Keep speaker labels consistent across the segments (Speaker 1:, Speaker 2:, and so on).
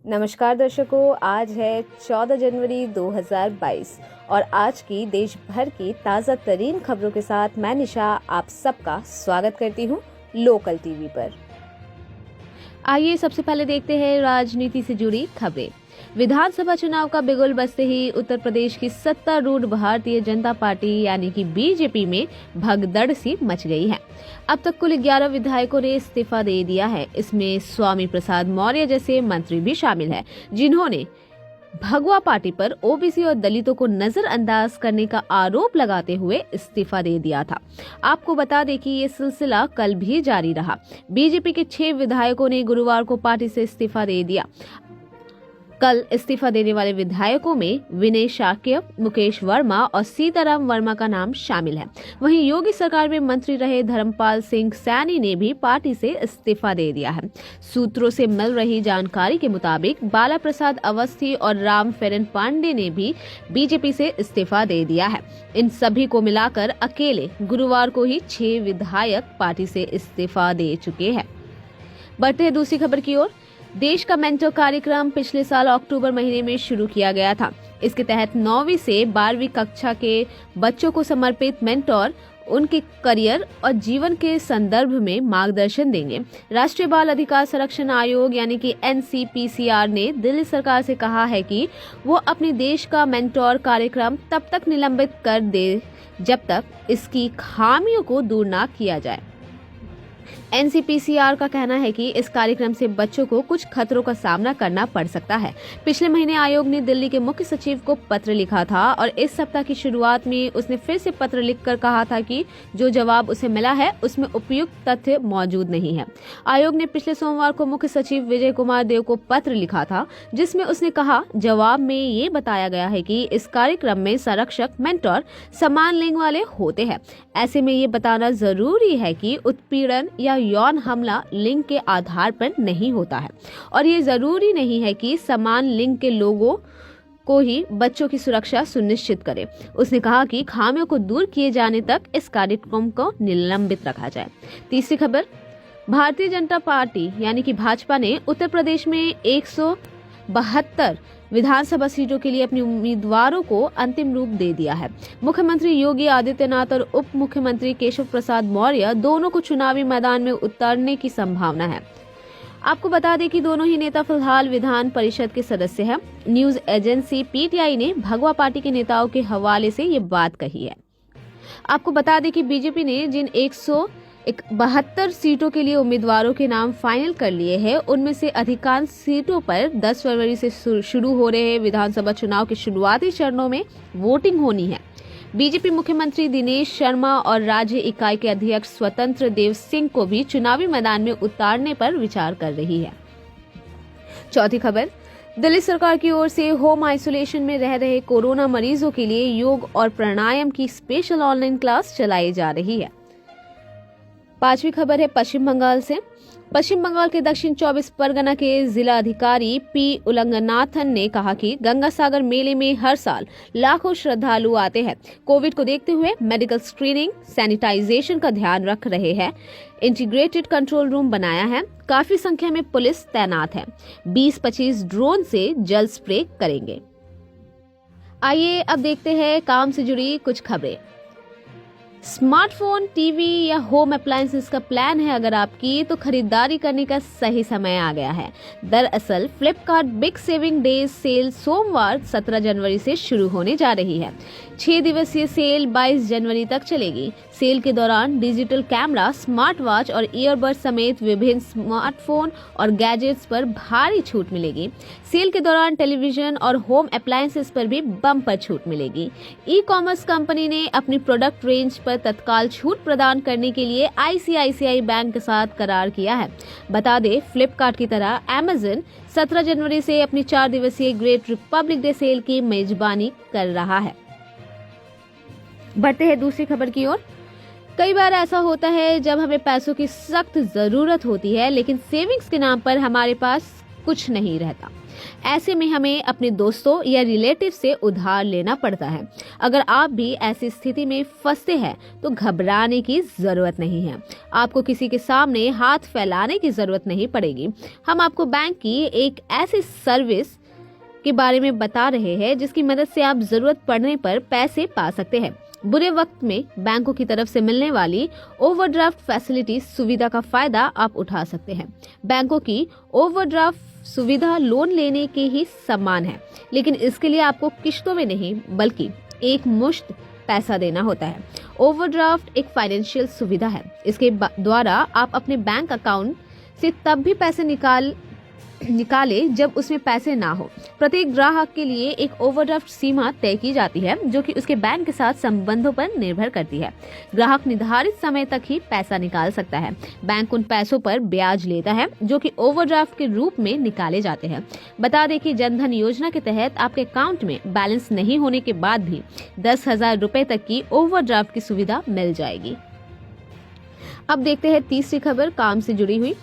Speaker 1: नमस्कार दर्शकों, आज है 14 जनवरी 2022 और आज की देश भर की ताज़ा तरीन खबरों के साथ मैं निशा आप सबका स्वागत करती हूँ लोकल टीवी पर। आइए सबसे पहले देखते हैं राजनीति से जुड़ी खबरें। विधानसभा चुनाव का बिगुल बजते ही उत्तर प्रदेश की सत्तारूढ़ भारतीय जनता पार्टी यानी कि बीजेपी में भगदड़ सी मच गई है। अब तक कुल 11 विधायकों ने इस्तीफा दे दिया है। इसमें स्वामी प्रसाद मौर्य जैसे मंत्री भी शामिल हैं, जिन्होंने भगवा पार्टी पर ओबीसी और दलितों को नजरअंदाज करने का आरोप लगाते हुए इस्तीफा दे दिया था। आपको बता दें कि ये सिलसिला कल भी जारी रहा। बीजेपी के 6 विधायकों ने गुरुवार को पार्टी से इस्तीफा दे दिया। कल इस्तीफा देने वाले विधायकों में विनय शाक्य, मुकेश वर्मा और सीताराम वर्मा का नाम शामिल है। वहीं योगी सरकार में मंत्री रहे धर्मपाल सिंह सैनी ने भी पार्टी से इस्तीफा दे दिया है। सूत्रों से मिल रही जानकारी के मुताबिक बाला प्रसाद अवस्थी और राम फेरन पांडे ने भी बीजेपी से इस्तीफा दे दिया है। इन सभी को मिलाकर अकेले गुरुवार को ही 6 विधायक पार्टी से इस्तीफा दे चुके हैं। बढ़ते हैं दूसरी खबर की ओर। देश का मेंटर कार्यक्रम पिछले साल अक्टूबर महीने में शुरू किया गया था। इसके तहत 9वीं से 12वीं कक्षा के बच्चों को समर्पित मेंटर उनके करियर और जीवन के संदर्भ में मार्गदर्शन देंगे। राष्ट्रीय बाल अधिकार संरक्षण आयोग यानी कि NCPCR ने दिल्ली सरकार से कहा है कि वो अपने देश का मेंटर कार्यक्रम तब तक निलंबित कर दे जब तक इसकी खामियों को दूर न किया जाए। NCPCR का कहना है कि इस कार्यक्रम से बच्चों को कुछ खतरों का सामना करना पड़ सकता है। पिछले महीने आयोग ने दिल्ली के मुख्य सचिव को पत्र लिखा था और इस सप्ताह की शुरुआत में उसने फिर से पत्र लिखकर कहा था कि जो जवाब उसे मिला है उसमें उपयुक्त तथ्य मौजूद नहीं है। आयोग ने पिछले सोमवार को मुख्य सचिव विजय कुमार देव को पत्र लिखा था, जिसमें उसने कहा जवाब में ये बताया गया है कि इस कार्यक्रम में संरक्षक मेंटर समान लिंग वाले होते हैं। ऐसे में ये बताना जरूरी है कि उत्पीड़न या यौन हमला लिंग के आधार पर नहीं होता है और ये जरूरी नहीं है कि समान लिंग के लोगों को ही बच्चों की सुरक्षा सुनिश्चित करे। उसने कहा कि खामियों को दूर किए जाने तक इस कार्यक्रम को निलंबित रखा जाए। तीसरी खबर, भारतीय जनता पार्टी यानी कि भाजपा ने उत्तर प्रदेश में 172 विधानसभा सीटों के लिए अपने उम्मीदवारों को अंतिम रूप दे दिया है। मुख्यमंत्री योगी आदित्यनाथ और उप मुख्यमंत्री केशव प्रसाद मौर्य दोनों को चुनावी मैदान में उतरने की संभावना है। आपको बता दें कि दोनों ही नेता फिलहाल विधान परिषद के सदस्य हैं। न्यूज एजेंसी PTI ने भगवा पार्टी के नेताओं के हवाले से ये बात कही है। आपको बता दें कि बीजेपी ने जिन 172 सीटों के लिए उम्मीदवारों के नाम फाइनल कर लिए हैं, उनमें से अधिकांश सीटों पर 10 फरवरी से शुरू हो रहे विधानसभा चुनाव के शुरुआती चरणों में वोटिंग होनी है। बीजेपी मुख्यमंत्री दिनेश शर्मा और राज्य इकाई के अध्यक्ष स्वतंत्र देव सिंह को भी चुनावी मैदान में उतारने पर विचार कर रही है। चौथी खबर, दिल्ली सरकार की ओर से होम आइसोलेशन में रह रहे कोरोना मरीजों के लिए योग और प्राणायाम की स्पेशल ऑनलाइन क्लास चलाई जा रही है। पांचवी खबर है पश्चिम बंगाल से। पश्चिम बंगाल के दक्षिण 24 परगना के जिला अधिकारी P उलंगनाथन ने कहा कि गंगा सागर मेले में हर साल लाखों श्रद्धालु आते हैं। कोविड को देखते हुए मेडिकल स्क्रीनिंग, सैनिटाइजेशन का ध्यान रख रहे हैं। इंटीग्रेटेड कंट्रोल रूम बनाया है। काफी संख्या में पुलिस तैनात है। 20-25 ड्रोन से जल स्प्रे करेंगे। आइए अब देखते हैं काम से जुड़ी कुछ खबरें। स्मार्टफोन, टीवी या होम अप्लायंसेस का प्लान है अगर आपकी, तो खरीदारी करने का सही समय आ गया है। दरअसल Flipkart big saving days cell सोमवार 17 जनवरी से शुरू होने जा रही है। 6 दिवसीय सेल 22 जनवरी तक चलेगी। सेल के दौरान डिजिटल कैमरा, स्मार्ट वॉच और ईयरबड समेत विभिन्न स्मार्टफोन और गैजेट्स पर भारी छूट मिलेगी। सेल के दौरान टेलीविजन और होम अप्लायंसेस पर भी बम्पर छूट मिलेगी। ई-कॉमर्स कंपनी ने अपनी प्रोडक्ट रेंज पर तत्काल छूट प्रदान करने के लिए ICICI बैंक के साथ करार किया है। बता दें, फ्लिपकार्ट की तरह Amazon 17 जनवरी से अपनी 4 दिवसीय ग्रेट रिपब्लिक डे सेल की मेजबानी कर रहा है। बढ़ते हैं दूसरी खबर की ओर। कई बार ऐसा होता है जब हमें पैसों की सख्त जरूरत होती है, लेकिन सेविंग्स के नाम पर हमारे पास कुछ नहीं रहता। ऐसे में हमें अपने दोस्तों या रिलेटिव से उधार लेना पड़ता है। अगर आप भी ऐसी स्थिति में फंसते हैं तो घबराने की जरूरत नहीं है। आपको किसी के सामने हाथ फैलाने की जरूरत नहीं पड़ेगी। हम आपको बैंक की एक ऐसी सर्विस के बारे में बता रहे हैं जिसकी मदद से आप जरूरत पड़ने पर पैसे पा सकते हैं। बुरे वक्त में बैंकों की तरफ से मिलने वाली ओवरड्राफ्ट फैसिलिटी सुविधा का फायदा आप उठा सकते हैं। बैंकों की ओवरड्राफ्ट सुविधा लोन लेने के ही समान है, लेकिन इसके लिए आपको किश्तों में नहीं बल्कि एक मुश्त पैसा देना होता है। ओवरड्राफ्ट एक फाइनेंशियल सुविधा है। इसके द्वारा आप अपने बैंक अकाउंट से तब भी पैसे निकाले जब उसमें पैसे ना हो। प्रत्येक ग्राहक के लिए एक ओवरड्राफ्ट सीमा तय की जाती है जो कि उसके बैंक के साथ संबंधों पर निर्भर करती है। ग्राहक निर्धारित समय तक ही पैसा निकाल सकता है। बैंक उन पैसों पर ब्याज लेता है जो कि ओवरड्राफ्ट के रूप में निकाले जाते हैं। बता दें कि जनधन योजना के तहत आपके अकाउंट में बैलेंस नहीं होने के बाद भी 10,000 रुपए तक की ओवरड्राफ्ट की सुविधा मिल जाएगी। अब देखते हैं तीसरी खबर काम से जुड़ी हुई।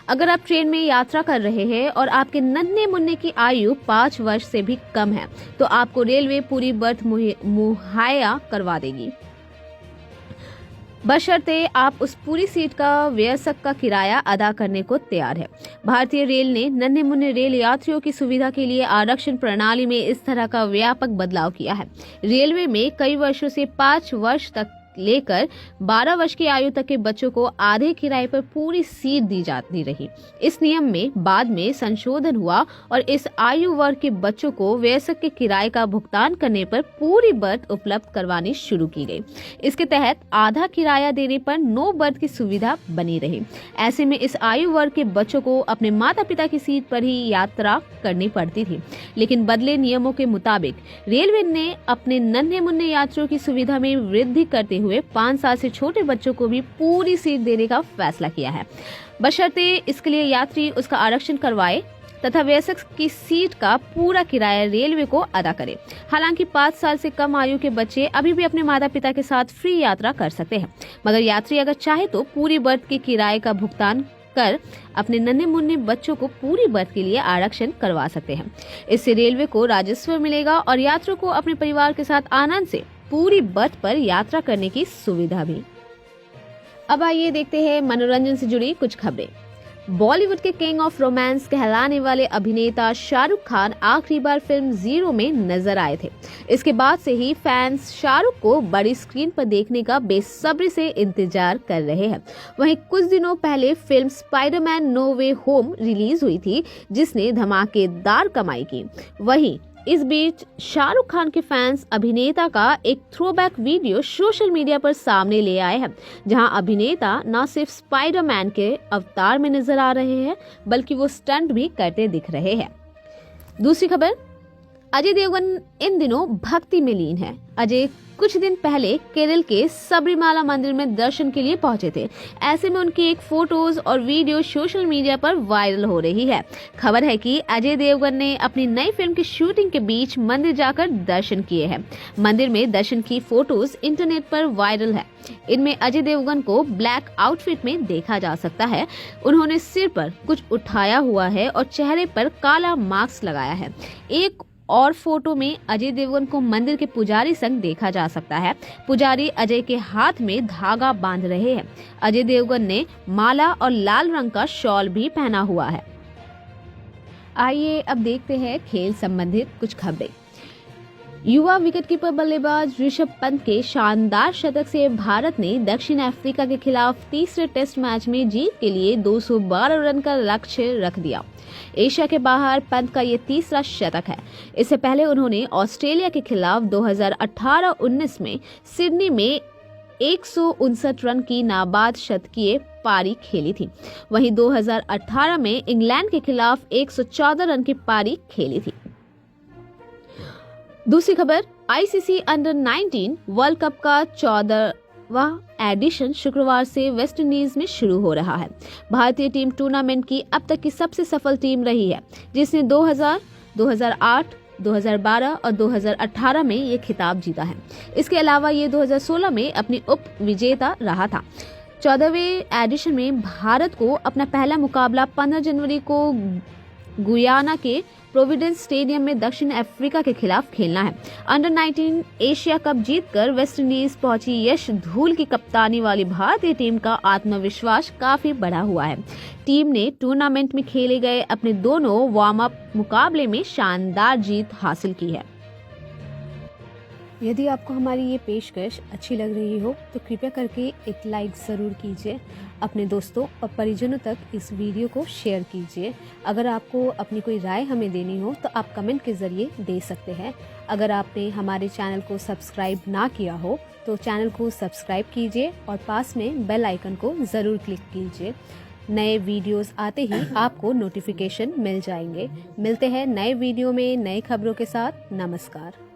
Speaker 1: अगर आप ट्रेन में यात्रा कर रहे हैं और आपके नन्हे मुन्ने की आयु 5 वर्ष से भी कम है तो आपको रेलवे पूरी बर्थ मुहैया करवा देगी, बशर्ते आप उस पूरी सीट का वयस्क का किराया अदा करने को तैयार है। भारतीय रेल ने नन्हे मुन्ने रेल यात्रियों की सुविधा के लिए आरक्षण प्रणाली में इस तरह का व्यापक बदलाव किया है। रेलवे में कई वर्षों से 5 वर्ष तक लेकर 12 वर्ष की आयु तक के बच्चों को आधे किराए पर पूरी सीट दी जाती रही। इस नियम में बाद में संशोधन हुआ और इस आयु वर्ग के बच्चों को वयस्क के किराए का भुगतान करने पर पूरी बर्थ उपलब्ध करवानी शुरू की गई। इसके तहत आधा किराया देने पर नो बर्थ की सुविधा बनी रही। ऐसे में इस आयु वर्ग के बच्चों को अपने माता पिता की सीट पर ही यात्रा करनी पड़ती थी, लेकिन बदले नियमों के मुताबिक रेलवे ने अपने नन्हे मुन्ने यात्रियों की सुविधा में वृद्धि करते हुए 5 साल से छोटे बच्चों को भी पूरी सीट देने का फैसला किया है, बशर्ते इसके लिए यात्री उसका आरक्षण करवाए तथा वयस्क की सीट का पूरा किराया रेलवे को अदा करे। हालांकि 5 साल से कम आयु के बच्चे अभी भी अपने माता पिता के साथ फ्री यात्रा कर सकते हैं, मगर यात्री अगर चाहे तो पूरी बर्थ के किराए का भुगतान कर अपने नन्हे मुन्ने बच्चों को पूरी बर्थ के लिए आरक्षण करवा सकते हैं। इससे रेलवे को राजस्व मिलेगा और यात्रियों को अपने परिवार के साथ आनंद से पूरी बर्थ पर यात्रा करने की सुविधा भी। अब आइए देखते हैं मनोरंजन से जुड़ी कुछ खबरें। बॉलीवुड के किंग ऑफ रोमांस कहलाने वाले अभिनेता शाहरुख खान आखिरी बार फिल्म जीरो में नजर आए थे। इसके बाद से ही फैंस शाहरुख को बड़ी स्क्रीन पर देखने का बेसब्री से इंतजार कर रहे हैं। वहीं कुछ दिनों पहले फिल्म स्पाइडरमैन नो वे होम रिलीज हुई थी जिसने धमाकेदार कमाई की। वहीं इस बीच शाहरुख खान के फैंस अभिनेता का एक थ्रोबैक वीडियो सोशल मीडिया पर सामने ले आए हैं, जहां अभिनेता न सिर्फ स्पाइडरमैन के अवतार में नजर आ रहे हैं बल्कि वो स्टंट भी करते दिख रहे हैं। दूसरी खबर, अजय देवगन इन दिनों भक्ति में लीन है। अजय कुछ दिन पहले केरल के सबरीमाला मंदिर में दर्शन के लिए पहुंचे थे। ऐसे में उनकी एक फोटोज और वीडियो सोशल मीडिया पर वायरल हो रही है। खबर है कि अजय देवगन ने अपनी नई फिल्म की शूटिंग के बीच मंदिर जाकर दर्शन किए हैं। मंदिर में दर्शन की फोटोज इंटरनेट पर वायरल है। इनमें अजय देवगन को ब्लैक आउटफिट में देखा जा सकता है। उन्होंने सिर पर कुछ उठाया हुआ है और चेहरे पर काला मास्क लगाया है। एक और फोटो में अजय देवगन को मंदिर के पुजारी संग देखा जा सकता है। पुजारी अजय के हाथ में धागा बांध रहे हैं। अजय देवगन ने माला और लाल रंग का शॉल भी पहना हुआ है। आइए अब देखते हैं खेल संबंधित कुछ खबरें। युवा विकेटकीपर बल्लेबाज ऋषभ पंत के शानदार शतक से भारत ने दक्षिण अफ्रीका के खिलाफ तीसरे टेस्ट मैच में जीत के लिए 212 रन का लक्ष्य रख दिया। एशिया के बाहर पंत का ये तीसरा शतक है। इससे पहले उन्होंने ऑस्ट्रेलिया के खिलाफ 2018-19 में सिडनी में 159 रन की नाबाद शतकीय पारी खेली थी। वहीं 2018 में इंग्लैंड के खिलाफ 114 रन की पारी खेली थी। दूसरी खबर, आईसीसी अंडर 19 वर्ल्ड कप का 14वां एडिशन शुक्रवार से वेस्ट इंडीज में शुरू हो रहा है। भारतीय टीम टूर्नामेंट की अब तक की सबसे सफल टीम रही है, जिसने 2000, 2008, 2012 और 2018 में ये खिताब जीता है। इसके अलावा ये 2016 में अपनी उप विजेता रहा था। 14वें एडिशन में भारत को अपना पहला मुकाबला 15 जनवरी को गुयाना के प्रोविडेंस स्टेडियम में दक्षिण अफ्रीका के खिलाफ खेलना है। अंडर 19 एशिया कप जीतकर वेस्ट इंडीज पहुंची यश धूल की कप्तानी वाली भारतीय टीम का आत्मविश्वास काफी बढ़ा हुआ है। टीम ने टूर्नामेंट में खेले गए अपने दोनों वार्म अप मुकाबले में शानदार जीत हासिल की है।
Speaker 2: यदि आपको हमारी ये पेशकश अच्छी लग रही हो तो कृपया करके एक लाइक ज़रूर कीजिए। अपने दोस्तों और परिजनों तक इस वीडियो को शेयर कीजिए। अगर आपको अपनी कोई राय हमें देनी हो तो आप कमेंट के ज़रिए दे सकते हैं। अगर आपने हमारे चैनल को सब्सक्राइब ना किया हो तो चैनल को सब्सक्राइब कीजिए और पास में बेल आइकन को ज़रूर क्लिक कीजिए। नए वीडियोस आते ही आपको नोटिफिकेशन मिल जाएंगे। मिलते हैं नए वीडियो में नई खबरों के साथ। नमस्कार।